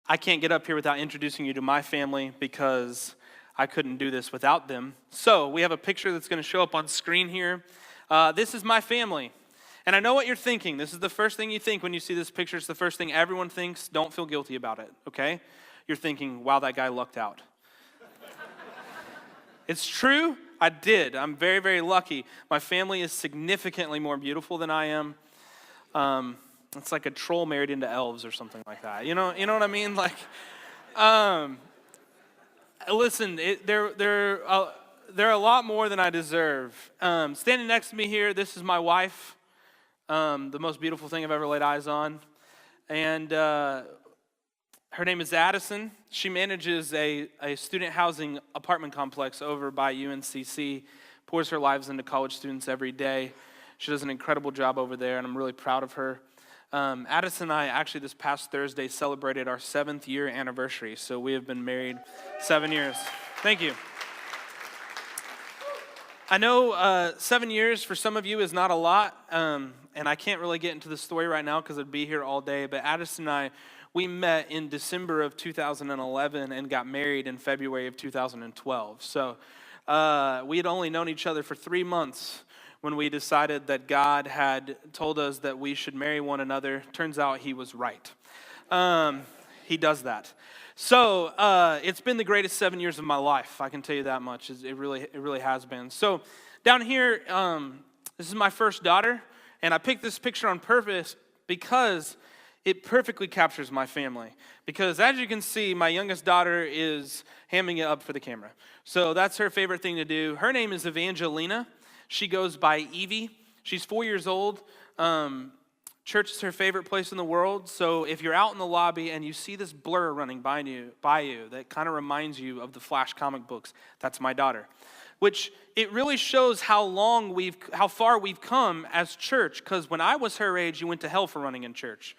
I can't get up here without introducing you to my family because I couldn't do this without them. So we have a picture that's going to show up on screen here. This is my family. And I know what you're thinking. This is the first thing you think when you see this picture. It's the first thing everyone thinks. Don't feel guilty about it, okay? You're thinking, wow, that guy lucked out. It's true. I did. I'm very, very lucky. My family is significantly more beautiful than I am. It's like a troll married into elves or something like that. You know what I mean? Like, listen, they're a lot more than I deserve. Standing next to me here, this is my wife, the most beautiful thing I've ever laid eyes on. And her name is Addison. She manages a student housing apartment complex over by UNCC, pours her lives into college students every day. She does an incredible job over there, and I'm really proud of her. Addison and I actually this past Thursday celebrated our 7th year anniversary. So we have been married 7 years. Thank you. I know 7 years for some of you is not a lot, and I can't really get into the story right now because I'd be here all day, but Addison and I, we met in December of 2011 and got married in February of 2012. So we had only known each other for 3 months when we decided that God had told us that we should marry one another. Turns out he was right. He does that. So it's been the greatest 7 years of my life. I can tell you that much. It really has been. So down here, this is my first daughter, and I picked this picture on purpose because it perfectly captures my family. Because as you can see, my youngest daughter is hamming it up for the camera. So that's her favorite thing to do. Her name is Evangelina. She goes by Evie. She's 4 years old. Church is her favorite place in the world. So if you're out in the lobby and you see this blur running by you that kind of reminds you of the Flash comic books, that's my daughter. Which it really shows how far we've come as church. Because when I was her age, you went to hell for running in church.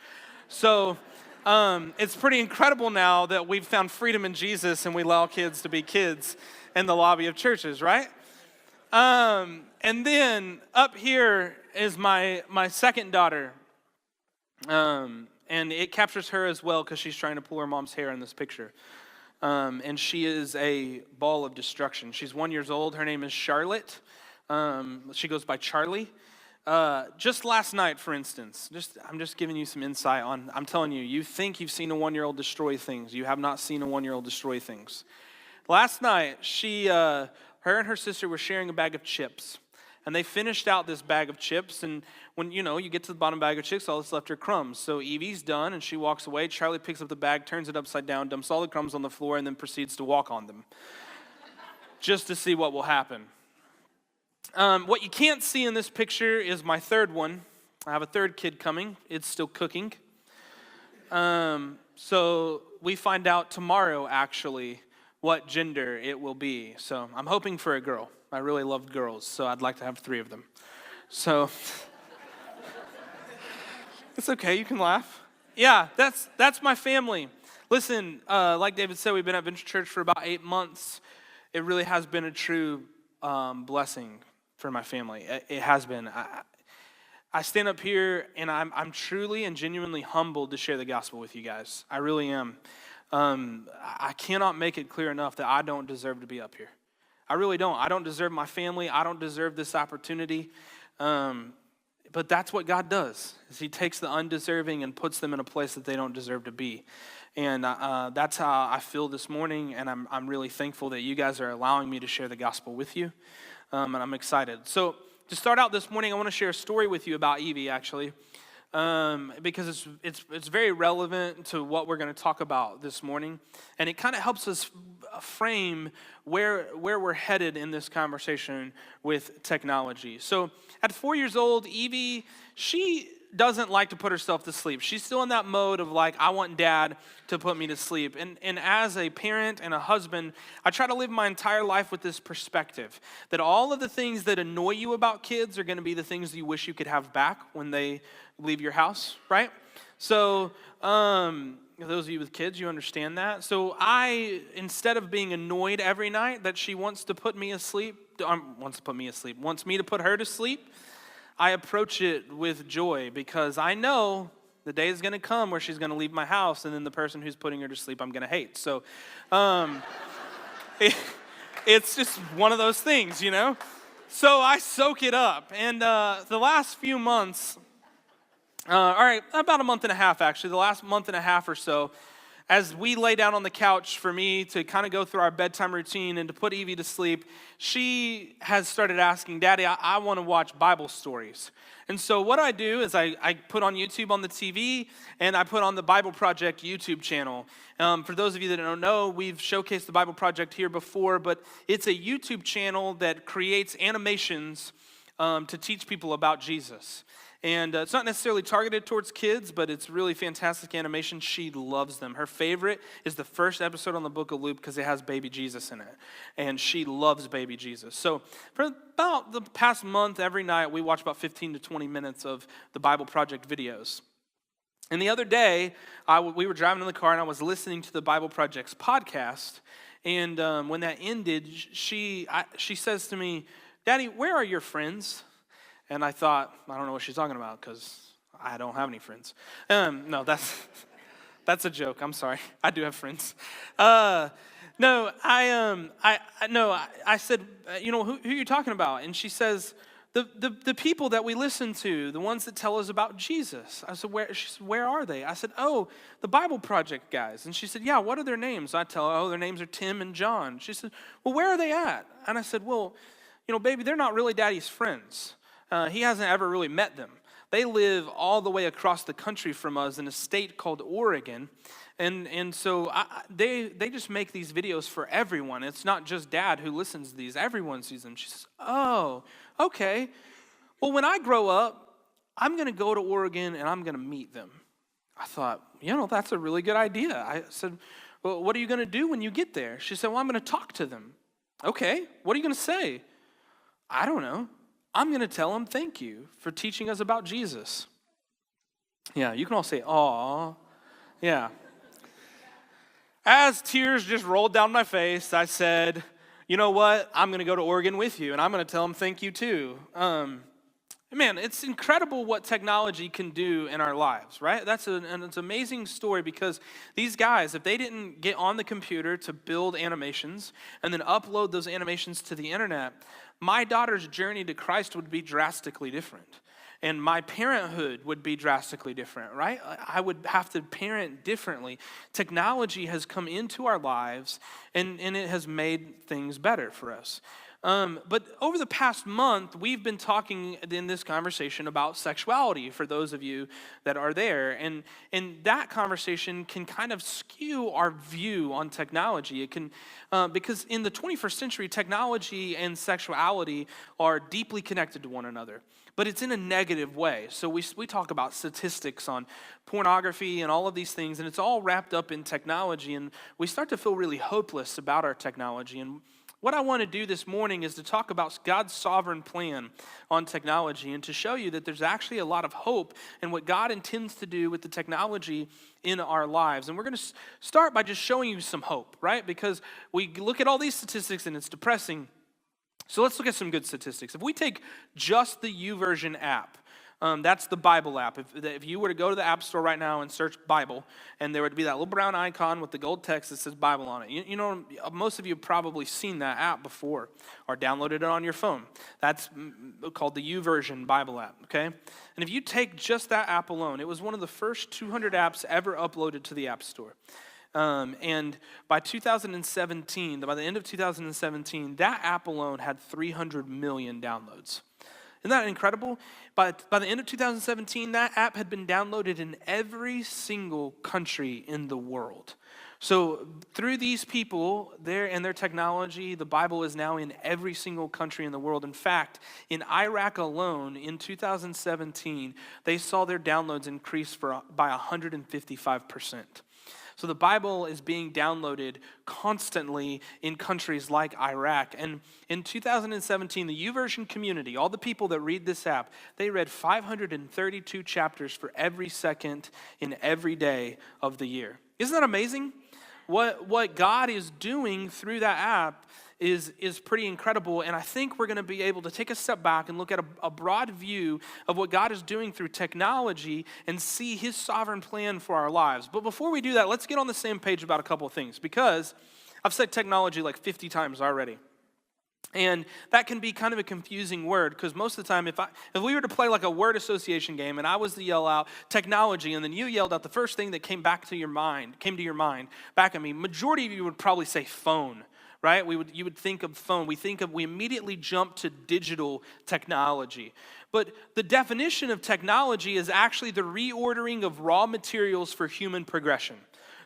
So it's pretty incredible now that we've found freedom in Jesus and we allow kids to be kids in the lobby of churches, right? And then up here is my second daughter. And it captures her as well because she's trying to pull her mom's hair in this picture. And she is a ball of destruction. She's 1 year old. Her name is Charlotte. She goes by Charlie. Just last night, for instance, I'm just giving you some insight on, I'm telling you, you think you've seen a 1 year old destroy things. You have not seen a 1 year old destroy things. Last night, her and her sister were sharing a bag of chips. And they finished out this bag of chips, and when you get to the bottom bag of chips, all that's left are crumbs. So Evie's done, and she walks away. Charlie picks up the bag, turns it upside down, dumps all the crumbs on the floor, and then proceeds to walk on them, just to see what will happen. What you can't see in this picture is my third one. I have a third kid coming. It's still cooking. So we find out tomorrow, actually, what gender it will be. So I'm hoping for a girl. I really love girls, so I'd like to have 3 of them. So it's okay, you can laugh. Yeah, that's my family. Listen, like David said, we've been at Venture Church for about 8 months. It really has been a true blessing for my family. It has been. I stand up here, and I'm truly and genuinely humbled to share the gospel with you guys. I really am. I cannot make it clear enough that I don't deserve to be up here. I really don't. I don't deserve my family. I don't deserve this opportunity. But that's what God does, is he takes the undeserving and puts them in a place that they don't deserve to be. And that's how I feel this morning, and I'm really thankful that you guys are allowing me to share the gospel with you, and I'm excited. So to start out this morning, I want to share a story with you about Evie, actually. Because it's very relevant to what we're going to talk about this morning, and it kind of helps us frame where we're headed in this conversation with technology. So at 4 years old, Evie, she doesn't like to put herself to sleep. She's still in that mode of like, I want dad to put me to sleep. And as a parent and a husband, I try to live my entire life with this perspective that all of the things that annoy you about kids are going to be the things you wish you could have back when they leave your house, right? So those of you with kids, you understand that. So I, instead of being annoyed every night that she wants me to put her to sleep, I approach it with joy because I know The day is going to come where she's going to leave my house, and then the person who's putting her to sleep I'm going to hate. So it's just one of those things, you know? So I soak it up. And the last few months, all right, about a month and a half actually, the last month and a half or so, as we lay down on the couch for me to kind of go through our bedtime routine and to put Evie to sleep, she has started asking, Daddy, I want to watch Bible stories. And so what I do is I put on YouTube on the TV, and I put on the Bible Project YouTube channel. For those of you that don't know, we've showcased the Bible Project here before, but it's a YouTube channel that creates animations to teach people about Jesus. And it's not necessarily targeted towards kids, but it's really fantastic animation. She loves them. Her favorite is the first episode on the book of Luke because it has baby Jesus in it. And she loves baby Jesus. So for about the past month, every night, we watch about 15 to 20 minutes of the Bible Project videos. And the other day, we were driving in the car, and I was listening to the Bible Project's podcast. And when that ended, she says to me, Daddy, where are your friends? And I thought, I don't know what she's talking about because I don't have any friends. No, that's a joke. I'm sorry. I do have friends. I said, who are you talking about? And she says, the people that we listen to, the ones that tell us about Jesus. I said, where are they? I said, oh, the Bible Project guys. And she said, yeah, what are their names? I tell her, oh, their names are Tim and John. She said, well, where are they at? And I said, well, baby, they're not really Daddy's friends. He hasn't ever really met them. They live all the way across the country from us in a state called Oregon. And so they just make these videos for everyone. It's not just Dad who listens to these. Everyone sees them. She says, oh, okay. Well, when I grow up, I'm going to go to Oregon and I'm going to meet them. I thought, that's a really good idea. I said, well, what are you going to do when you get there? She said, well, I'm going to talk to them. Okay, what are you going to say? I don't know. I'm going to tell them thank you for teaching us about Jesus. Yeah, you can all say, aw. Yeah. As tears just rolled down my face, I said, you know what? I'm going to go to Oregon with you, and I'm going to tell them thank you too. Man, it's incredible what technology can do in our lives, right? It's an amazing story because these guys, if they didn't get on the computer to build animations and then upload those animations to the internet, my daughter's journey to Christ would be drastically different. And my parenthood would be drastically different, right? I would have to parent differently. Technology has come into our lives, and it has made things better for us. But over the past month, we've been talking in this conversation about sexuality for those of you that are there. And that conversation can kind of skew our view on technology. It can, because in the 21st century, technology and sexuality are deeply connected to one another. But it's in a negative way. So we talk about statistics on pornography and all of these things, and it's all wrapped up in technology. And we start to feel really hopeless about our technology. And what I want to do this morning is to talk about God's sovereign plan on technology and to show you that there's actually a lot of hope in what God intends to do with the technology in our lives. And we're going to start by just showing you some hope, right? Because we look at all these statistics and it's depressing. So let's look at some good statistics. If we take just the YouVersion app, that's the Bible app. If you were to go to the App Store right now and search Bible, and there would be that little brown icon with the gold text that says Bible on it. You know, most of you have probably seen that app before or downloaded it on your phone. That's called the YouVersion Bible app, okay? And if you take just that app alone, it was one of the first 200 apps ever uploaded to the App Store. And by 2017, by the end of 2017, that app alone had 300 million downloads. Isn't that incredible? By the end of 2017, that app had been downloaded in every single country in the world. So through these people, and their technology, the Bible is now in every single country in the world. In fact, in Iraq alone, in 2017, they saw their downloads increase by 155%. So the Bible is being downloaded constantly in countries like Iraq. And in 2017, the YouVersion community, all the people that read this app, they read 532 chapters for every second in every day of the year. Isn't that amazing? what God is doing through that app is pretty incredible. And I think we're going to be able to take a step back and look at a broad view of what God is doing through technology and see his sovereign plan for our lives. But before we do that, let's get on the same page about a couple of things, because I've said technology like 50 times already. And that can be kind of a confusing word, because most of the time, if we were to play like a word association game and I was to yell out technology and then you yelled out the first thing that came to your mind back at me, majority of you would probably say phone, right? You would think of phone. We immediately jump to digital technology. But the definition of technology is actually the reordering of raw materials for human progression.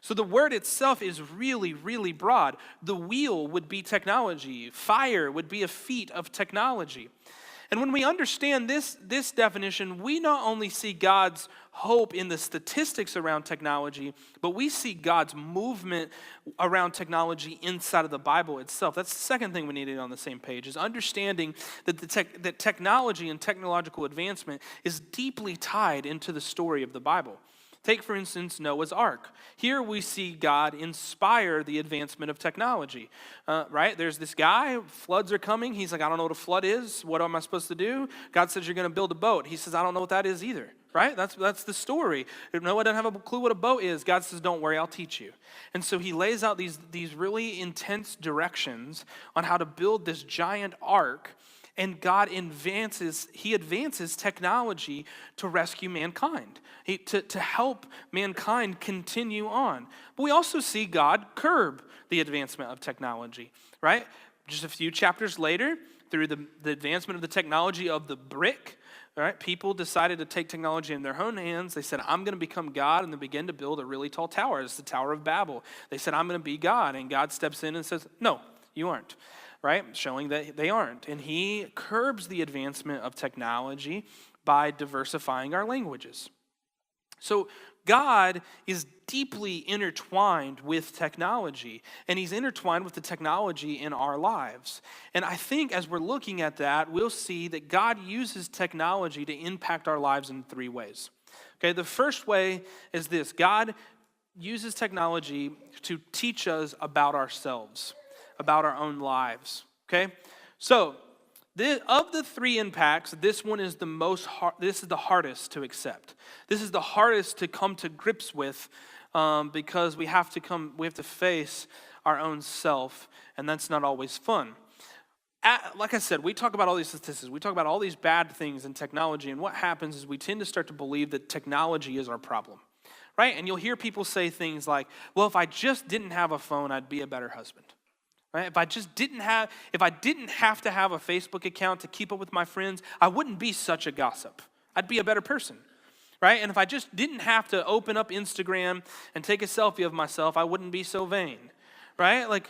So the word itself is really, really broad. The wheel would be technology. Fire would be a feat of technology. And when we understand this definition, we not only see God's hope in the statistics around technology, but we see God's movement around technology inside of the Bible itself. That's the second thing we need to get on the same page, is understanding that that technology and technological advancement is deeply tied into the story of the Bible. Take, for instance, Noah's Ark. Here we see God inspire the advancement of technology, right? There's this guy, floods are coming. He's like, I don't know what a flood is. What am I supposed to do? God says, you're going to build a boat. He says, I don't know what that is either, right? That's the story. Noah doesn't have a clue what a boat is. God says, don't worry, I'll teach you. And so he lays out these really intense directions on how to build this giant ark. And God advances technology to rescue mankind, to help mankind continue on. But we also see God curb the advancement of technology, right? Just a few chapters later, through the advancement of the technology of the brick, all right, people decided to take technology in their own hands. They said, I'm going to become God, and they begin to build a really tall tower. It's the Tower of Babel. They said, I'm going to be God, and God steps in and says, no, you aren't. Right? Showing that they aren't. And he curbs the advancement of technology by diversifying our languages. So God is deeply intertwined with technology, and he's intertwined with the technology in our lives. And I think as we're looking at that, we'll see that God uses technology to impact our lives in three ways. Okay, the first way is this: God uses technology to teach us about ourselves, about our own lives, okay? So, of the three impacts, this one is this is the hardest to accept. This is the hardest to come to grips with, because we have to face our own self, and that's not always fun. Like I said, we talk about all these statistics, we talk about all these bad things in technology, and what happens is we tend to start to believe that technology is our problem. Right? And you'll hear people say things like, well, if I just didn't have a phone, I'd be a better husband. Right? If I didn't have to have a Facebook account to keep up with my friends, I wouldn't be such a gossip. I'd be a better person. Right? And if I just didn't have to open up Instagram and take a selfie of myself, I wouldn't be so vain. Right? Like,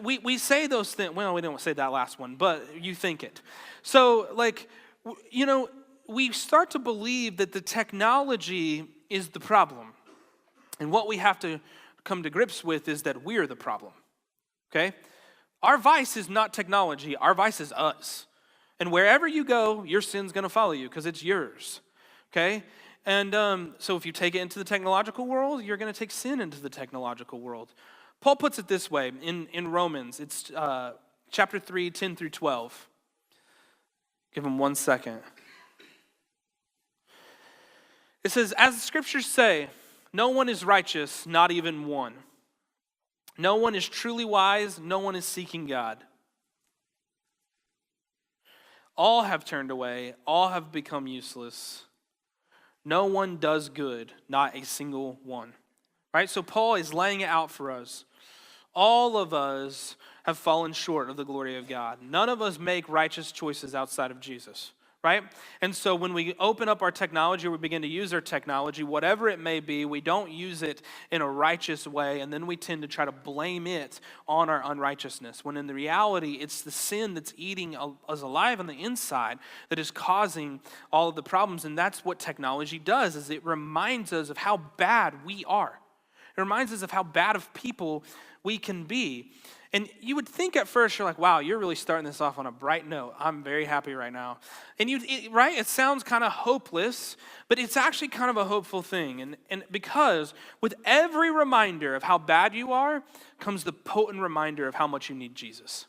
we say those things. Well, we don't say that last one, but you think it. So, like, we start to believe that the technology is the problem. And what we have to come to grips with is that we're the problem. Okay? Our vice is not technology. Our vice is us. And wherever you go, your sin's going to follow you because it's yours. Okay? And so if you take it into the technological world, you're going to take sin into the technological world. Paul puts it this way in Romans. It's chapter 3, 10 through 12. Give him 1 second. It says, as the scriptures say, no one is righteous, not even one. No one is truly wise, no one is seeking God. All have turned away, all have become useless. No one does good, not a single one. Right? So Paul is laying it out for us. All of us have fallen short of the glory of God. None of us make righteous choices outside of Jesus. Right? And so when we open up our technology, or we begin to use our technology, whatever it may be, we don't use it in a righteous way, and then we tend to try to blame it on our unrighteousness, when in the reality, it's the sin that's eating us alive on the inside that is causing all of the problems. And that's what technology does, is it reminds us of how bad we are. It It reminds us of how bad of people we can be. And you would think at first, you're like, wow, you're really starting this off on a bright note. I'm very happy right now. And right? It sounds kind of hopeless, but it's actually kind of a hopeful thing. And because with every reminder of how bad you are comes the potent reminder of how much you need Jesus.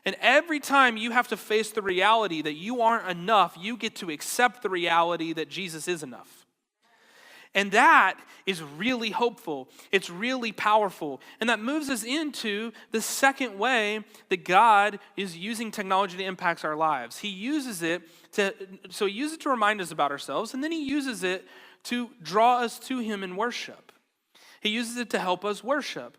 And every time you have to face the reality that you aren't enough, you get to accept the reality that Jesus is enough. And that is really hopeful. It's really powerful. And that moves us into the second way that God is using technology to impact our lives. He uses it to remind us about ourselves, and then he uses it to draw us to him in worship. He uses it to help us worship.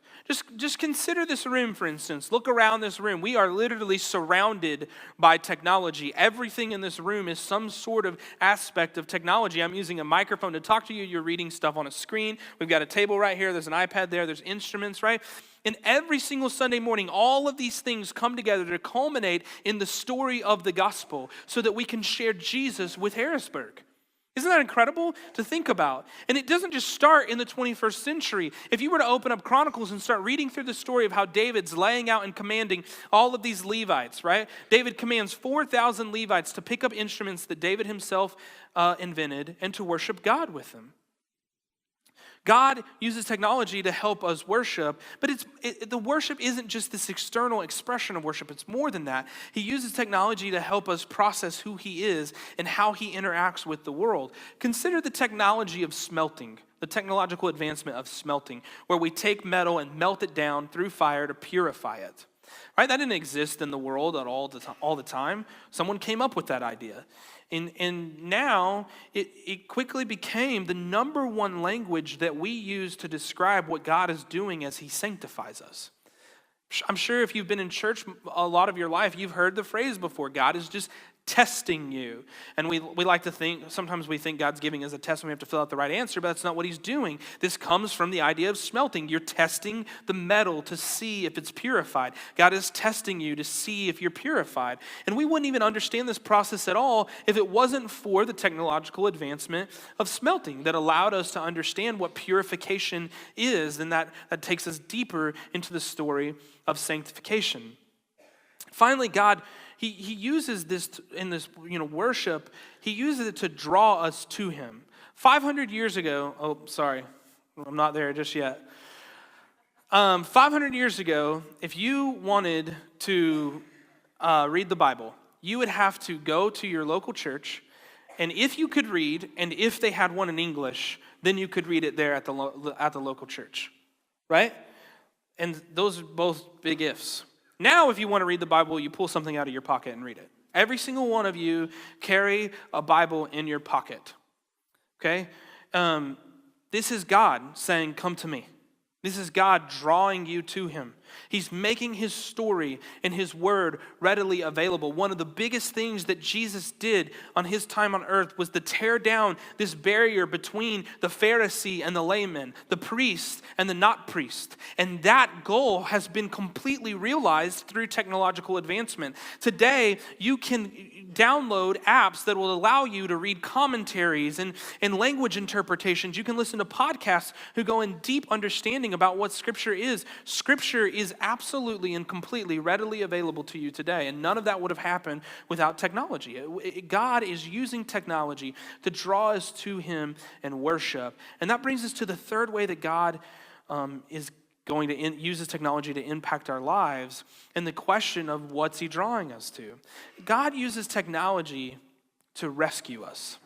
Just consider this room, for instance. Look around this room. We are literally surrounded by technology. Everything in this room is some sort of aspect of technology. I'm using a microphone to talk to you. You're reading stuff on a screen. We've got a table right here. There's an iPad there. There's instruments, right? And every single Sunday morning, all of these things come together to culminate in the story of the gospel so that we can share Jesus with Harrisburg. Isn't that incredible to think about? And it doesn't just start in the 21st century. If you were to open up Chronicles and start reading through the story of how David's laying out and commanding all of these Levites, right? David commands 4,000 Levites to pick up instruments that David himself invented and to worship God with them. God uses technology to help us worship, but the worship isn't just this external expression of worship. It's more than that. He uses technology to help us process who he is and how he interacts with the world. Consider the technology of smelting, the technological advancement of smelting, where we take metal and melt it down through fire to purify it. Right? That didn't exist in the world at all the time. Someone came up with that idea. And now it quickly became the number one language that we use to describe what God is doing as he sanctifies us. I'm sure if you've been in church a lot of your life, you've heard the phrase before, God is just testing you. And we like to think, sometimes we think God's giving us a test and we have to fill out the right answer, but that's not what he's doing. This comes from the idea of smelting. You're testing the metal to see if it's purified. God is testing you to see if you're purified. And we wouldn't even understand this process at all if it wasn't for the technological advancement of smelting that allowed us to understand what purification is, and that takes us deeper into the story of sanctification. Finally, God, He uses this in this worship. He uses it to draw us to him. 500 years ago, I'm not there just yet. 500 years ago, if you wanted to read the Bible, you would have to go to your local church, and if you could read, and if they had one in English, then you could read it there at the local church, right? And those are both big ifs. Now, if you want to read the Bible, you pull something out of your pocket and read it. Every single one of you carry a Bible in your pocket, okay? This is God saying, come to me. This is God drawing you to him. He's making his story and his word readily available. One of the biggest things that Jesus did on his time on earth was to tear down this barrier between the Pharisee and the layman, the priest and the not priest. And that goal has been completely realized through technological advancement. Today, you can download apps that will allow you to read commentaries and language interpretations. You can listen to podcasts who go in deep understanding about what Scripture is. Scripture is absolutely and completely readily available to you today, and none of that would have happened without technology. God is using technology to draw us to him and worship. And that brings us to the third way that God is going to uses technology to impact our lives, and the question of what's he drawing us to. God uses technology to rescue us.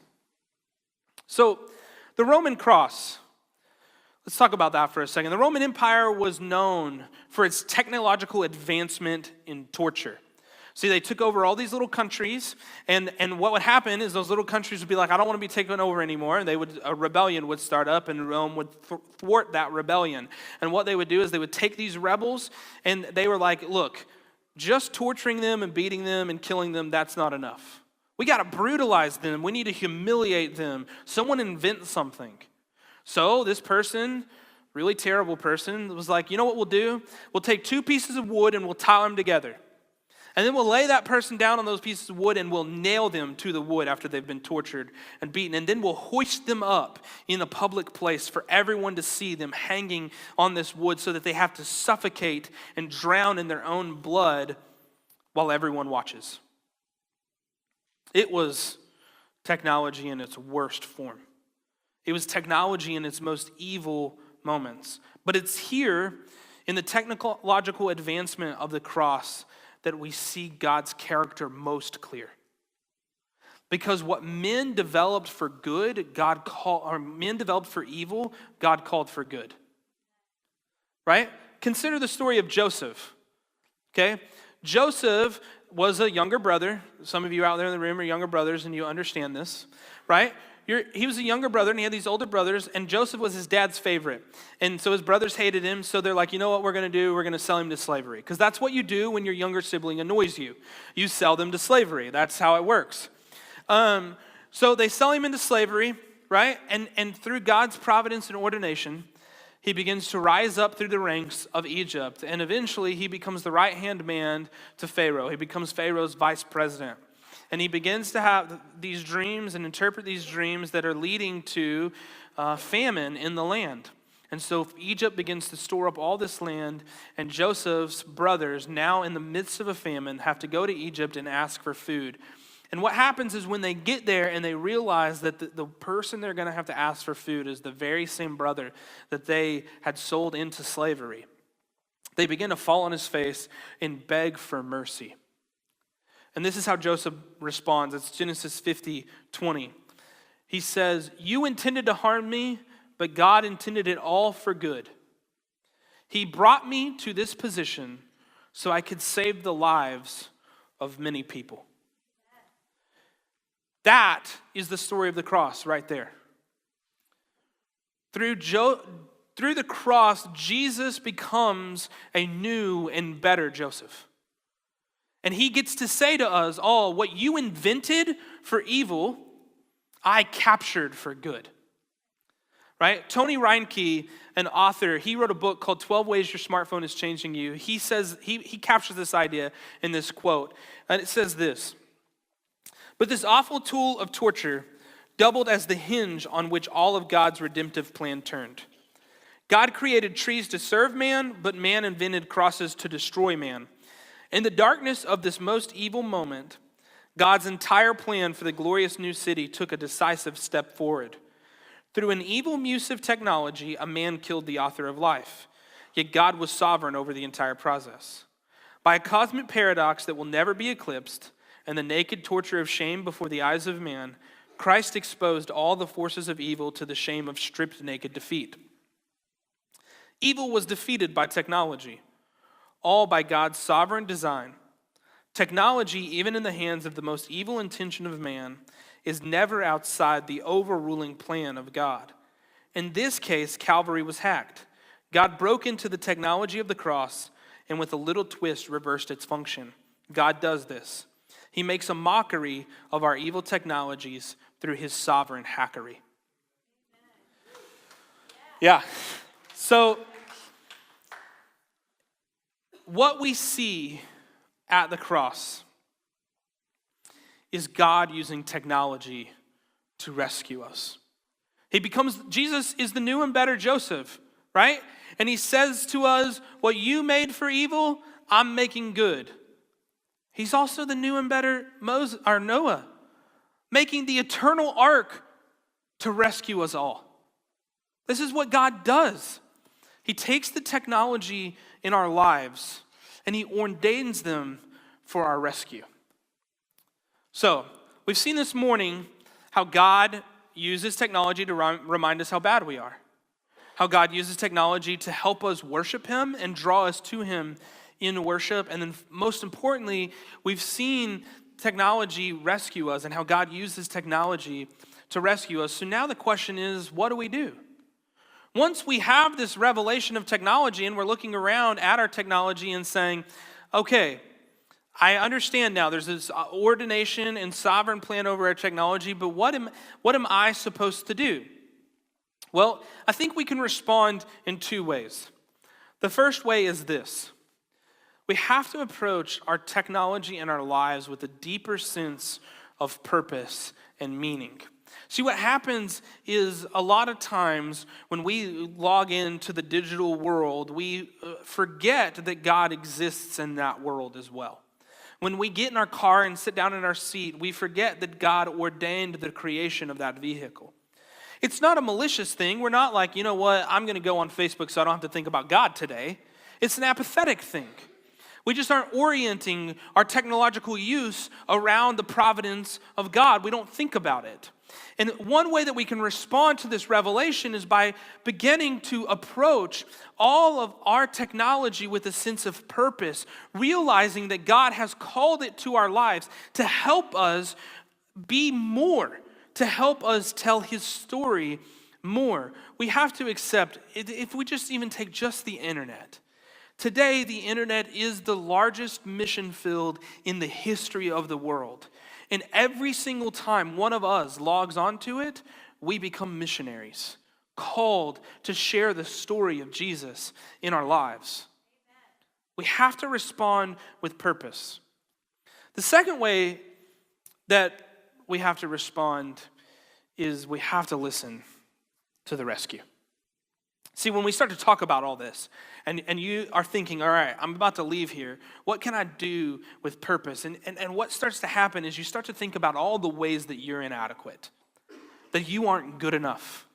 So the Roman cross, let's talk about that for a second. The Roman Empire was known for its technological advancement in torture. See, they took over all these little countries, and what would happen is those little countries would be like, I don't want to be taken over anymore. And a rebellion would start up, and Rome would thwart that rebellion. And what they would do is they would take these rebels, and they were like, look, just torturing them and beating them and killing them, that's not enough. We got to brutalize them. We need to humiliate them. Someone invent something. So this person, really terrible person, was like, you know what we'll do? We'll take two pieces of wood and we'll tie them together. And then we'll lay that person down on those pieces of wood and we'll nail them to the wood after they've been tortured and beaten. And then we'll hoist them up in a public place for everyone to see them hanging on this wood so that they have to suffocate and drown in their own blood while everyone watches. It was technology in its worst form. It was technology in its most evil moments. But it's here in the technological advancement of the cross that we see God's character most clear. Because what men developed for good, men developed for evil, God called for good. Right? Consider the story of Joseph. Okay? Joseph was a younger brother. Some of you out there in the room are younger brothers and you understand this, right? He was a younger brother and he had these older brothers, and Joseph was his dad's favorite. And so his brothers hated him, so they're like, you know what we're going to do? We're going to sell him to slavery. Because that's what you do when your younger sibling annoys you. You sell them to slavery. That's how it works. So they sell him into slavery, right? And through God's providence and ordination, he begins to rise up through the ranks of Egypt. And eventually he becomes the right-hand man to Pharaoh. He becomes Pharaoh's vice president. And he begins to have these dreams and interpret these dreams that are leading to famine in the land. And so Egypt begins to store up all this land, and Joseph's brothers, now in the midst of a famine, have to go to Egypt and ask for food. And what happens is when they get there and they realize that the person they're going to have to ask for food is the very same brother that they had sold into slavery, they begin to fall on his face and beg for mercy. And this is how Joseph responds. It's Genesis 50:20. He says, "You intended to harm me, but God intended it all for good. He brought me to this position so I could save the lives of many people." That is the story of the cross right there. Through the cross, Jesus becomes a new and better Joseph. And he gets to say to us all, what you invented for evil, I captured for good. Right? Tony Reinke, an author, he wrote a book called 12 Ways Your Smartphone is Changing You. He says, he captures this idea in this quote. And it says this: "But this awful tool of torture doubled as the hinge on which all of God's redemptive plan turned. God created trees to serve man, but man invented crosses to destroy man. In the darkness of this most evil moment, God's entire plan for the glorious new city took a decisive step forward. Through an evil use of technology, a man killed the author of life. Yet God was sovereign over the entire process. By a cosmic paradox that will never be eclipsed, and the naked torture of shame before the eyes of man, Christ exposed all the forces of evil to the shame of stripped naked defeat. Evil was defeated by technology, all by God's sovereign design. Technology, even in the hands of the most evil intention of man, is never outside the overruling plan of God. In this case, Calvary was hacked. God broke into the technology of the cross and with a little twist reversed its function. God does this. He makes a mockery of our evil technologies through his sovereign hackery." Yeah. So what we see at the cross is God using technology to rescue us. Jesus is the new and better Joseph, right? And he says to us, what you made for evil, I'm making good. He's also the new and better Noah, making the eternal ark to rescue us all. This is what God does. He takes the technology in our lives and he ordains them for our rescue. So, we've seen this morning how God uses technology to remind us how bad we are. How God uses technology to help us worship him and draw us to him in worship. And then most importantly, we've seen technology rescue us and how God uses technology to rescue us. So now the question is, what do we do? Once we have this revelation of technology and we're looking around at our technology and saying, okay, I understand now there's this ordination and sovereign plan over our technology, but what am I supposed to do? Well, I think we can respond in two ways. The first way is this. We have to approach our technology and our lives with a deeper sense of purpose and meaning. See, what happens is a lot of times when we log into the digital world, we forget that God exists in that world as well. When we get in our car and sit down in our seat, we forget that God ordained the creation of that vehicle. It's not a malicious thing. We're not like, you know what, I'm going to go on Facebook so I don't have to think about God today. It's an apathetic thing. We just aren't orienting our technological use around the providence of God. We don't think about it. And one way that we can respond to this revelation is by beginning to approach all of our technology with a sense of purpose, realizing that God has called it to our lives to help us be more, to help us tell his story more. We have to accept, if we just even take just the internet. Today, the internet is the largest mission field in the history of the world. And every single time one of us logs onto it, we become missionaries, called to share the story of Jesus in our lives. We have to respond with purpose. The second way that we have to respond is we have to listen to the rescue. See, when we start to talk about all this, and you are thinking, all right, I'm about to leave here. What can I do with purpose? And what starts to happen is you start to think about all the ways that you're inadequate, that you aren't good enough.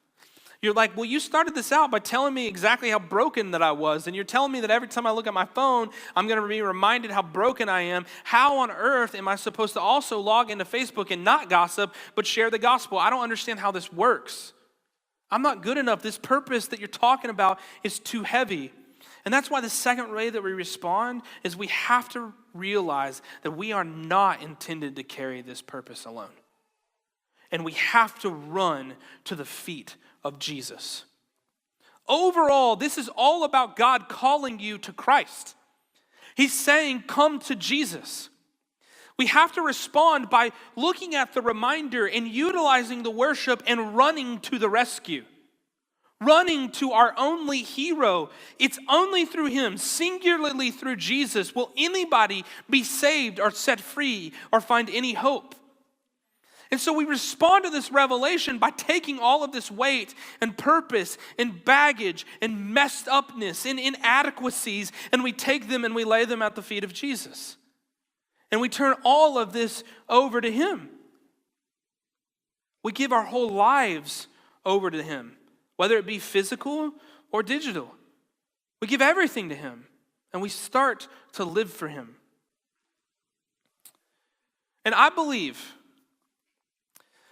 You're like, well, you started this out by telling me exactly how broken that I was, and you're telling me that every time I look at my phone, I'm going to be reminded how broken I am. How on earth am I supposed to also log into Facebook and not gossip, but share the gospel? I don't understand how this works. I'm not good enough. This purpose that you're talking about is too heavy. And that's why the second way that we respond is we have to realize that we are not intended to carry this purpose alone. And we have to run to the feet of Jesus. Overall, this is all about God calling you to Christ. He's saying, come to Jesus. We have to respond by looking at the reminder and utilizing the worship and running to the rescue. Running to our only hero. It's only through him, singularly through Jesus, will anybody be saved or set free or find any hope. And so we respond to this revelation by taking all of this weight and purpose and baggage and messed upness and inadequacies, and we take them and we lay them at the feet of Jesus. And we turn all of this over to him. We give our whole lives over to him, whether it be physical or digital. We give everything to him, and we start to live for him. And I believe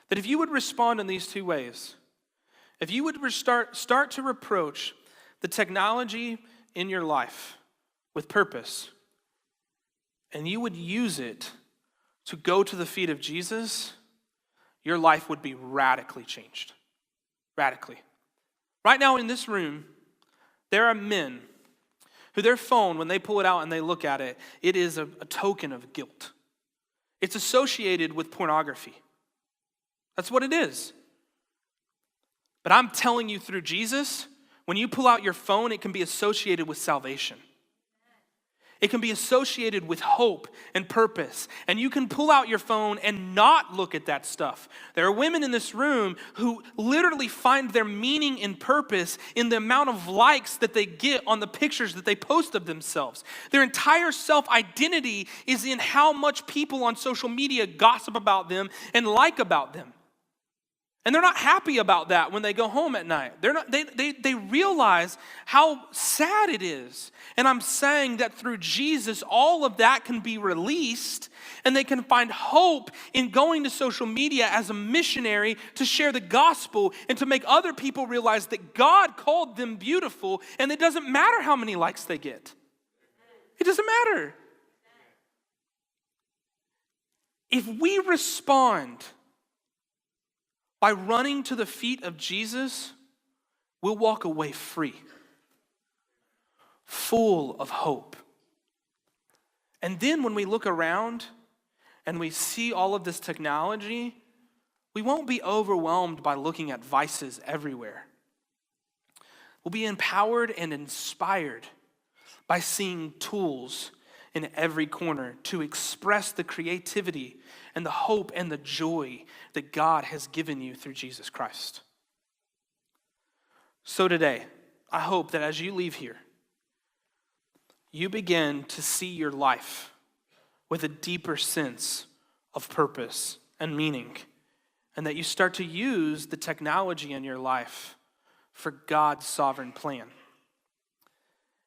that if you would respond in these two ways, if you would start to approach the technology in your life with purpose, and you would use it to go to the feet of Jesus, your life would be radically changed. Radically. Right now in this room, there are men who their phone, when they pull it out and they look at it, it is a token of guilt. It's associated with pornography. That's what it is. But I'm telling you through Jesus, when you pull out your phone, it can be associated with salvation. It can be associated with hope and purpose. And you can pull out your phone and not look at that stuff. There are women in this room who literally find their meaning and purpose in the amount of likes that they get on the pictures that they post of themselves. Their entire self-identity is in how much people on social media gossip about them and like about them. And they're not happy about that when they go home at night. They realize how sad it is. And I'm saying that through Jesus, all of that can be released, and they can find hope in going to social media as a missionary to share the gospel and to make other people realize that God called them beautiful, and it doesn't matter how many likes they get. It doesn't matter. If we respond by running to the feet of Jesus, we'll walk away free, full of hope. And then when we look around and we see all of this technology, we won't be overwhelmed by looking at vices everywhere. We'll be empowered and inspired by seeing tools in every corner to express the creativity and the hope and the joy that God has given you through Jesus Christ. So today, I hope that as you leave here, you begin to see your life with a deeper sense of purpose and meaning, and that you start to use the technology in your life for God's sovereign plan.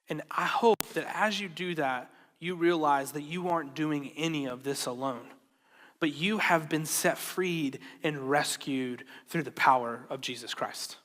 And I hope that as you do that, you realize that you aren't doing any of this alone, but you have been set freed and rescued through the power of Jesus Christ.